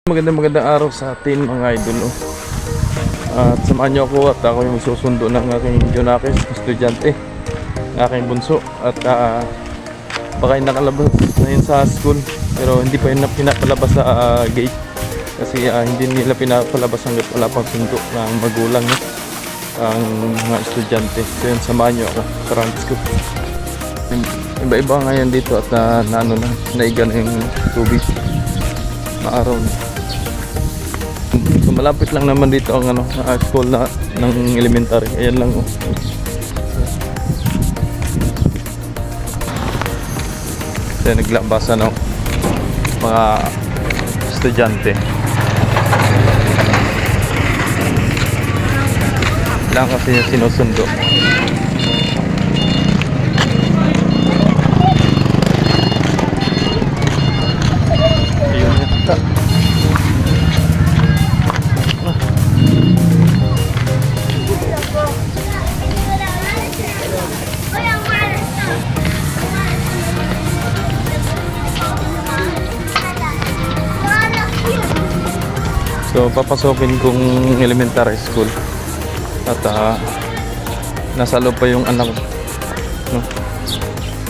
Magandang araw sa atin mga idol. At samahan niyo ako at ako yung susundo ng aking Jonakis estudyante, ng aking bunso. At baka yung nakalabas na yun sa school pero hindi pa yun pinapalabas sa gate kasi hindi nila pinapalabas hanggat wala pang sundo ng magulang ang mga estudyante. So yun, samahan niyo ako sa Ranch ko. Iba-iba ngayon dito at naiga na yung tubig, maaraw na. So, malapit lang naman dito ang school ng elementary. Ayan lang So, naglabasa ng mga estudyante. Lang kasi yung sinusundo. Ayun yata. So papasokin kong elementary school at nasa loob pa yung anak ko, no?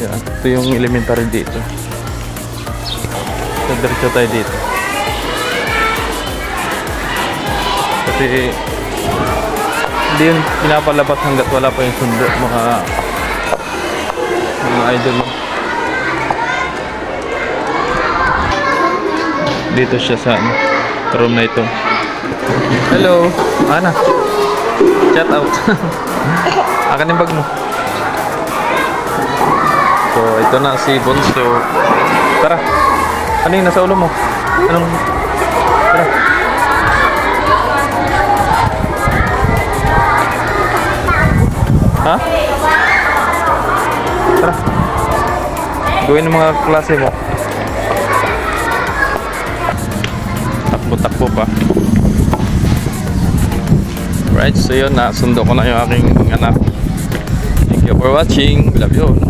Yan, ito yung elementary dito. So diretso tayo dito kasi hindi yun pinapalabas hanggat wala pa yung sundo mga idol. Dito siya sa room na ito. Hello, Ana. Shout out. Akan yung bag mo. So, ito na si Bonso. Tara. Ano yung nasa ulo mo? Anong? Tara. Ha? Tara. Gawin ng mga klase mo. Takbo pa. Right, so yun, nasundo ko na yung aking anak. Thank you for watching. Love you all.